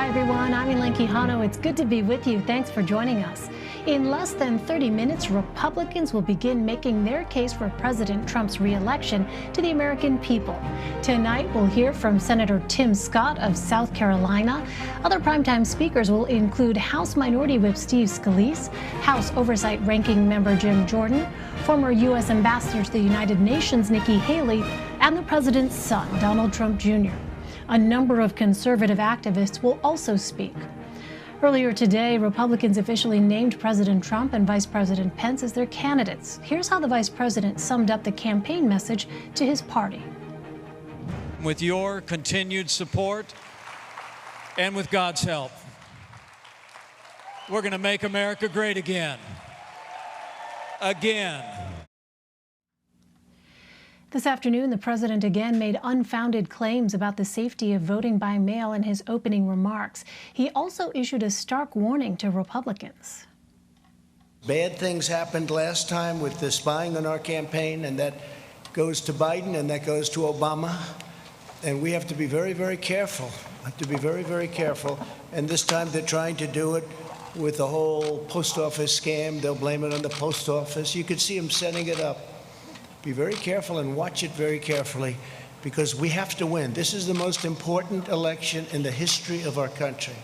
Hi everyone, I'm Elaine Quijano. It's good to be with you. Thanks for joining us. In less than 30 minutes, Republicans will begin making their case for President Trump's re-election to the American people. Tonight, we'll hear from Senator Tim Scott of South Carolina. Other primetime speakers will include House Minority Whip Steve Scalise, House Oversight Ranking Member Jim Jordan, former U.S. Ambassador to the United Nations Nikki Haley, and the president's son, Donald Trump Jr. A number of conservative activists will also speak. Earlier today, Republicans officially named President Trump and Vice President Pence as their candidates. Here's how the vice president summed up the campaign message to his party. With your continued support and with God's help, we're going to make America great again. Again. This afternoon, the president again made unfounded claims about the safety of voting by mail in his opening remarks. He also issued a stark warning to Republicans. Bad things happened last time with the spying on our campaign, and that goes to Biden and that goes to Obama. And we have to be very, very careful. Very careful. And this time they're trying to do it with the whole post office scam. They'll blame it on the post office. You could see them setting it up. Be very careful and watch it very carefully, because we have to win. This is the most important election in the history of our country.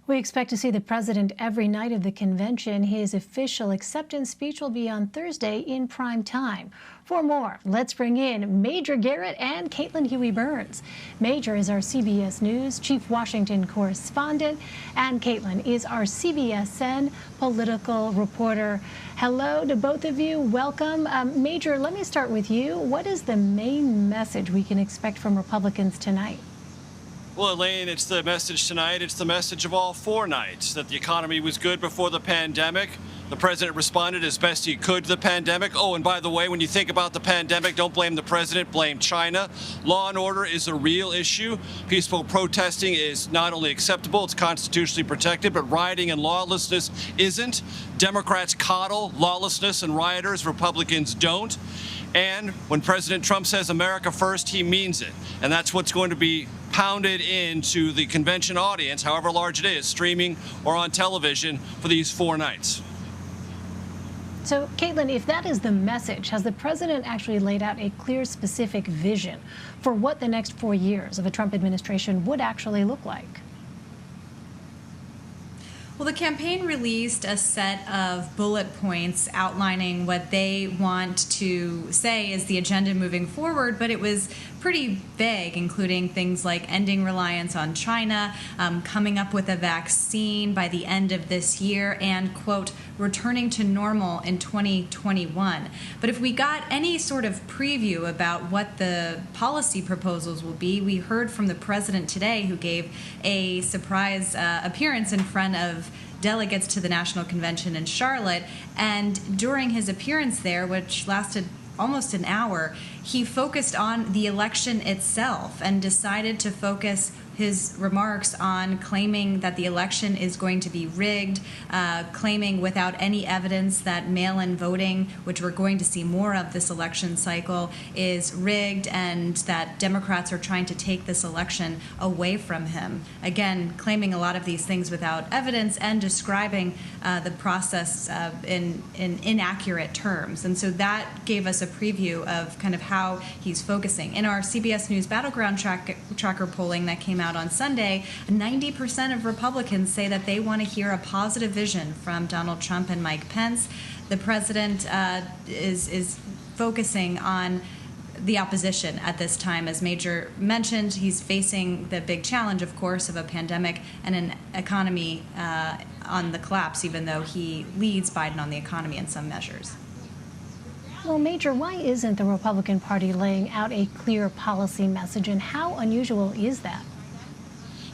We expect to see the president every night of the convention. His official acceptance speech will be on Thursday in prime time. For more, let's bring in Major Garrett and Caitlin Huey-Burns. Major is our CBS News chief Washington correspondent, and Caitlin is our CBSN political reporter. Hello to both of you. Welcome. Major, let me start with you. What is the main message we can expect from Republicans tonight? Well, Elaine, it's the message tonight. It's the message of all four nights that the economy was good before the pandemic. The president responded as best he could to the pandemic. Oh, and by the way, when you think about the pandemic, don't blame the president, blame China. Law and order is a real issue. Peaceful protesting is not only acceptable, it's constitutionally protected, but rioting and lawlessness isn't. Democrats coddle lawlessness and rioters, Republicans don't. And when President Trump says America first, he means it. And that's what's going to be pounded into the convention audience, however large it is, streaming or on television, for these four nights. So, Caitlin, if that is the message, has the president actually laid out a clear, specific vision for what the next 4 years of a Trump administration would actually look like? Well, the campaign released a set of bullet points outlining what they want to say is the agenda moving forward, but it was pretty vague, including things like ending reliance on China, coming up with a vaccine by the end of this year, and, quote, returning to normal in 2021. But if we got any sort of preview about what the policy proposals will be, we heard from the president today, who gave a surprise appearance in front of delegates to the National Convention in Charlotte. And during his appearance there, which lasted almost an hour, he focused on the election itself and decided to focus his remarks on claiming that the election is going to be rigged, claiming without any evidence that mail-in voting, which we're going to see more of this election cycle, is rigged, and that Democrats are trying to take this election away from him. Again, claiming a lot of these things without evidence and describing the process in inaccurate terms. And so that gave us a preview of kind of how he's focusing. In our CBS News Battleground Tracker polling that came out on Sunday, 90% of Republicans say that they want to hear a positive vision from Donald Trump and Mike Pence. The president is focusing on the opposition at this time. As Major mentioned, he's facing the big challenge, of course, of a pandemic and an economy on the collapse, even though he leads Biden on the economy in some measures. Well, Major, why isn't the Republican Party laying out a clear policy message, and how unusual is that?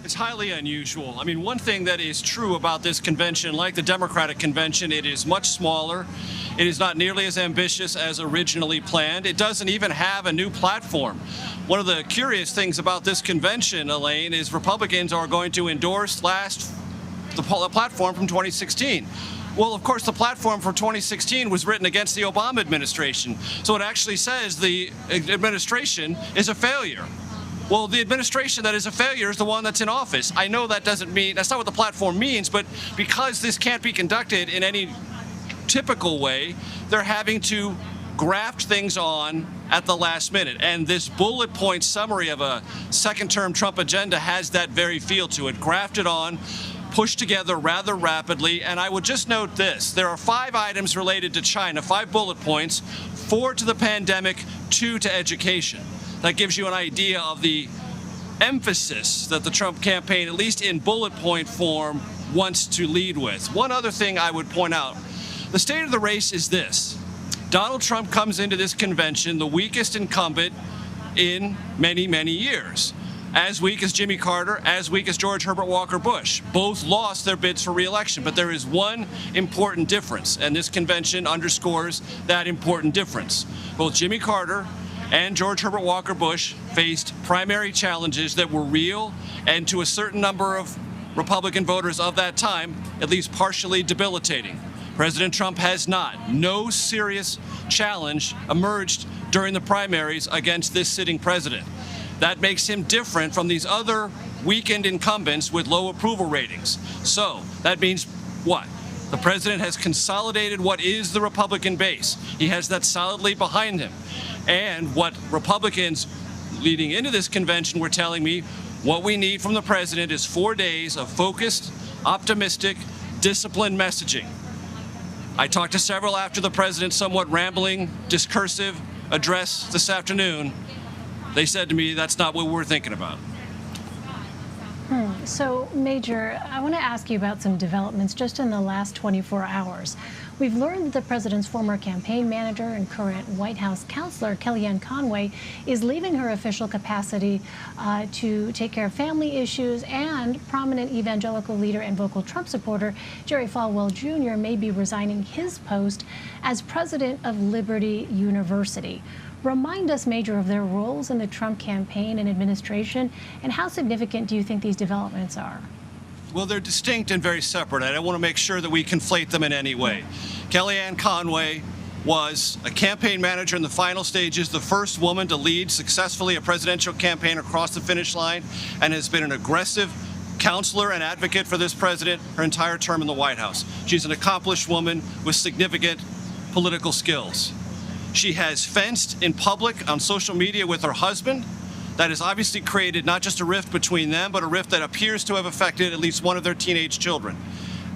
It's highly unusual. I mean, one thing that is true about this convention, like the Democratic convention, it is much smaller. It is not nearly as ambitious as originally planned. It doesn't even have a new platform. One of the curious things about this convention, Elaine, is Republicans are going to endorse the platform from 2016. Well, of course, the platform for 2016 was written against the Obama administration. So it actually says the administration is a failure. well, the administration that is a failure is the one that's in office. I know that doesn't mean, that's not what the platform means, but because this can't be conducted in any typical way, they're having to graft things on at the last minute. And this bullet point summary of a second-term Trump agenda has that very feel to it. Grafted on, pushed together rather rapidly. And I would just note this. There are 5 items related to China, 5 bullet points, 4 to the pandemic, 2 to education. That gives you an idea of the emphasis that the Trump campaign, at least in bullet point form, wants to lead with. One other thing I would point out, the state of the race is this. Donald Trump comes into this convention the weakest incumbent in many, many years. As weak as Jimmy Carter, as weak as George Herbert Walker Bush. Both lost their bids for re-election, but there is one important difference, and this convention underscores that important difference. Both Jimmy Carter and George Herbert Walker Bush faced primary challenges that were real and to a certain number of Republican voters of that time, at least partially debilitating. President Trump has not. No serious challenge emerged during the primaries against this sitting president. That makes him different from these other weakened incumbents with low approval ratings. So that means what? The president has consolidated what is the Republican base. He has that solidly behind him. And what Republicans leading into this convention were telling me, what we need from the president is 4 days of focused, optimistic, disciplined messaging. I talked to several after the president's somewhat rambling, discursive address this afternoon. They said to me, that's not what we're thinking about. So, Major, I want to ask you about some developments just in the last 24 hours. We've learned that the president's former campaign manager and current White House counselor, Kellyanne Conway, is leaving her official capacity to take care of family issues, and prominent evangelical leader and vocal Trump supporter Jerry Falwell Jr. may be resigning his post as president of Liberty University. Remind us, Major, of their roles in the Trump campaign and administration, and how significant do you think these developments are? Well, they're distinct and very separate. I don't want to make sure that we conflate them in any way. Kellyanne Conway was a campaign manager in the final stages, the first woman to lead successfully a presidential campaign across the finish line, and has been an aggressive counselor and advocate for this president her entire term in the White House. She's an accomplished woman with significant political skills. She has fenced in public on social media with her husband. That has obviously created not just a rift between them, but a rift that appears to have affected at least one of their teenage children.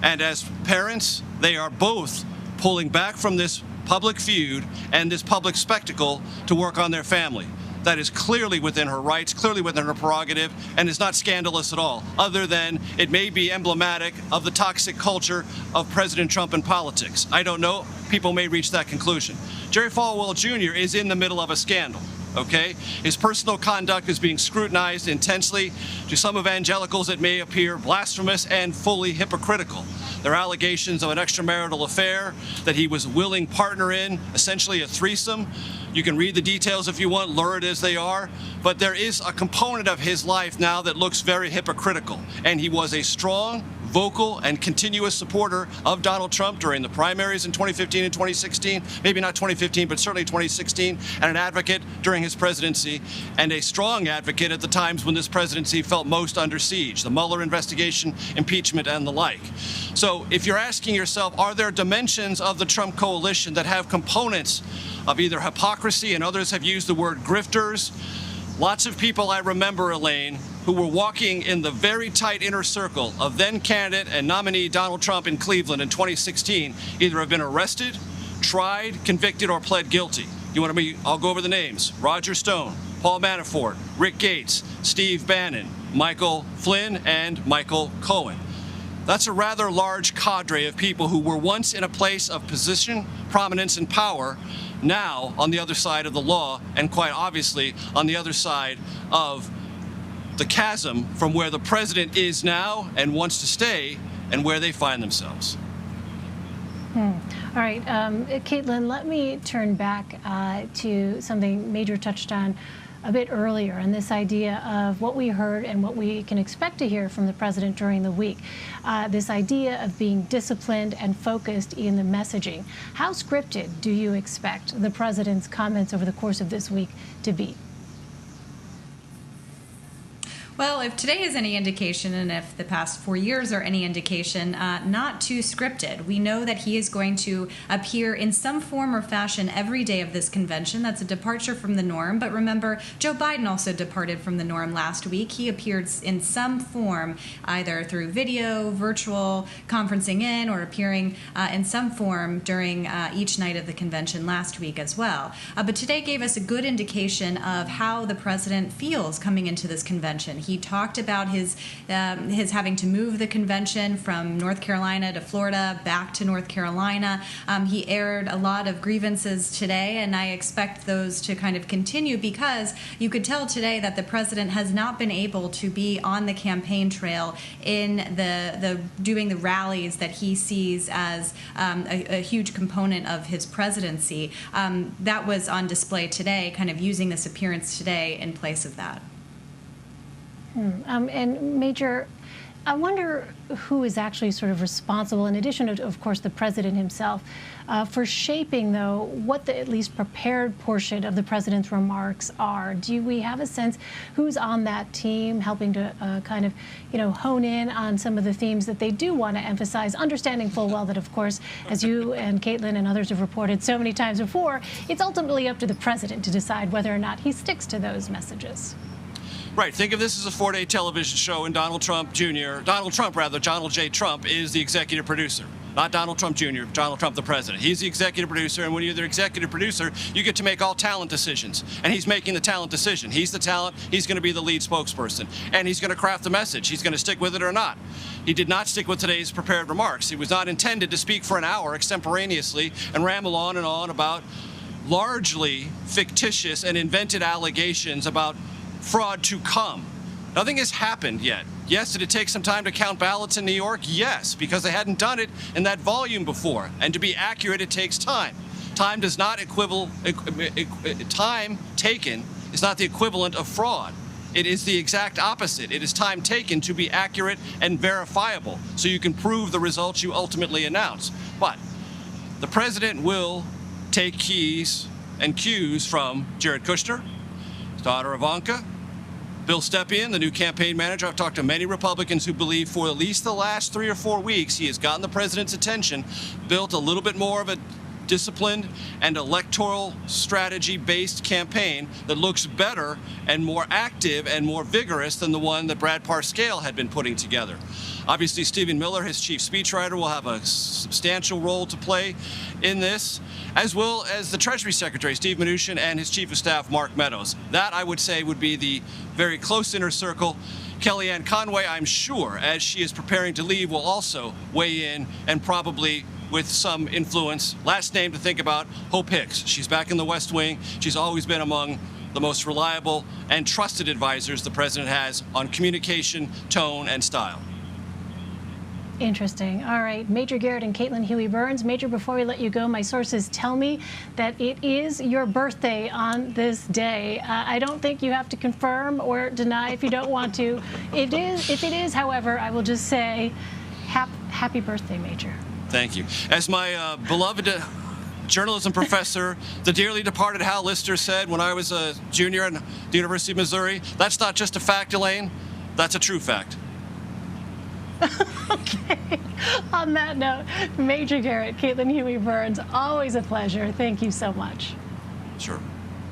And as parents, they are both pulling back from this public feud and this public spectacle to work on their family. That is clearly within her rights, clearly within her prerogative, and is not scandalous at all, other than it may be emblematic of the toxic culture of President Trump in politics. I don't know. People may reach that conclusion. Jerry Falwell Jr. is in the middle of a scandal. Okay? His personal conduct is being scrutinized intensely. To some evangelicals, it may appear blasphemous and fully hypocritical. There are allegations of an extramarital affair that he was a willing partner in, essentially a threesome. You can read the details if you want, lurid as they are, but there is a component of his life now that looks very hypocritical. And he was a strong, vocal, and continuous supporter of Donald Trump during the primaries in 2015 and 2016, maybe not 2015, but certainly 2016, and an advocate during his presidency, and a strong advocate at the times when this presidency felt most under siege, the Mueller investigation, impeachment, and the like. So if you're asking yourself, are there dimensions of the Trump coalition that have components of either hypocrisy, and others have used the word grifters? Lots of people I remember, Elaine, who were walking in the very tight inner circle of then candidate and nominee Donald Trump in Cleveland in 2016 either have been arrested, tried, convicted, or pled guilty. You want me? I'll go over the names. Roger Stone, Paul Manafort, Rick Gates, Steve Bannon, Michael Flynn, and Michael Cohen. That's a rather large cadre of people who were once in a place of position, prominence, and power, now on the other side of the law, and quite obviously on the other side of the chasm from where the president is now and wants to stay and where they find themselves. All right, Caitlin, let me turn back to something Major touched on a bit earlier, and this idea of what we heard and what we can expect to hear from the president during the week. This idea of being disciplined and focused in the messaging. How scripted do you expect the president's comments over the course of this week to be? Well, if today is any indication, and if the past 4 years are any indication, not too scripted. We know that he is going to appear in some form or fashion every day of this convention. That's a departure from the norm. But remember, Joe Biden also departed from the norm last week. He appeared in some form, either through video, virtual, conferencing in, or appearing in some form during each night of the convention last week as well. But today gave us a good indication of how the president feels coming into this convention. He talked about his having to move the convention from North Carolina to Florida, back to North Carolina. He aired a lot of grievances today, and I expect those to kind of continue because you could tell today that the president has not been able to be on the campaign trail in the doing the rallies that he sees as a huge component of his presidency. That was on display today, kind of using this appearance today in place of that. And Major, I wonder who is actually sort of responsible, in addition to, of course, the president himself, for shaping, though, what the at least prepared portion of the president's remarks are. Do we have a sense who's on that team helping to kind of, hone in on some of the themes that they do want to emphasize, understanding full well that, of course, as you and Caitlin and others have reported so many times before, it's ultimately up to the president to decide whether or not he sticks to those messages. Right. Think of this as a 4-day television show, and Donald J. Trump is the executive producer. Not Donald Trump Jr., Donald Trump the president. He's the executive producer, and when you're the executive producer, you get to make all talent decisions. And he's making the talent decision. He's the talent. He's going to be the lead spokesperson. And he's going to craft the message. He's going to stick with it or not. He did not stick with today's prepared remarks. He was not intended to speak for an hour extemporaneously and ramble on and on about largely fictitious and invented allegations about fraud to come. Nothing has happened yet. Yes, did it take some time to count ballots in New York? Yes, because they hadn't done it in that volume before. And to be accurate, it takes time. Time does not time taken is not the equivalent of fraud. It is the exact opposite. It is time taken to be accurate and verifiable, so you can prove the results you ultimately announce. But the president will take keys and cues from Jared Kushner, his daughter Ivanka, Bill Stepien, the new campaign manager. I've talked to many Republicans who believe for at least the last 3 or 4 weeks he has gotten the president's attention, built a little bit more of a disciplined and electoral strategy-based campaign that looks better and more active and more vigorous than the one that Brad Parscale had been putting together. Obviously, Stephen Miller, his chief speechwriter, will have a substantial role to play in this, as well as the Treasury Secretary, Steve Mnuchin, and his chief of staff, Mark Meadows. That, I would say, would be the very close inner circle. Kellyanne Conway, I'm sure, as she is preparing to leave, will also weigh in and probably with some influence. Last name to think about, Hope Hicks. She's back in the West Wing. She's always been among the most reliable and trusted advisors the president has on communication, tone, and style. Interesting. All right. Major Garrett and Caitlin Huey-Burns. Major, before we let you go, my sources tell me that it is your birthday on this day. I don't think you have to confirm or deny if you don't want to. It is. If it is, however, I will just say happy birthday, Major. Thank you. As my beloved journalism professor, the dearly departed Hal Lister, said when I was a junior at the University of Missouri, that's not just a fact, Elaine, that's a true fact. Okay. On that note, Major Garrett, Caitlin Huey-Burns, always a pleasure. Thank you so much. Sure.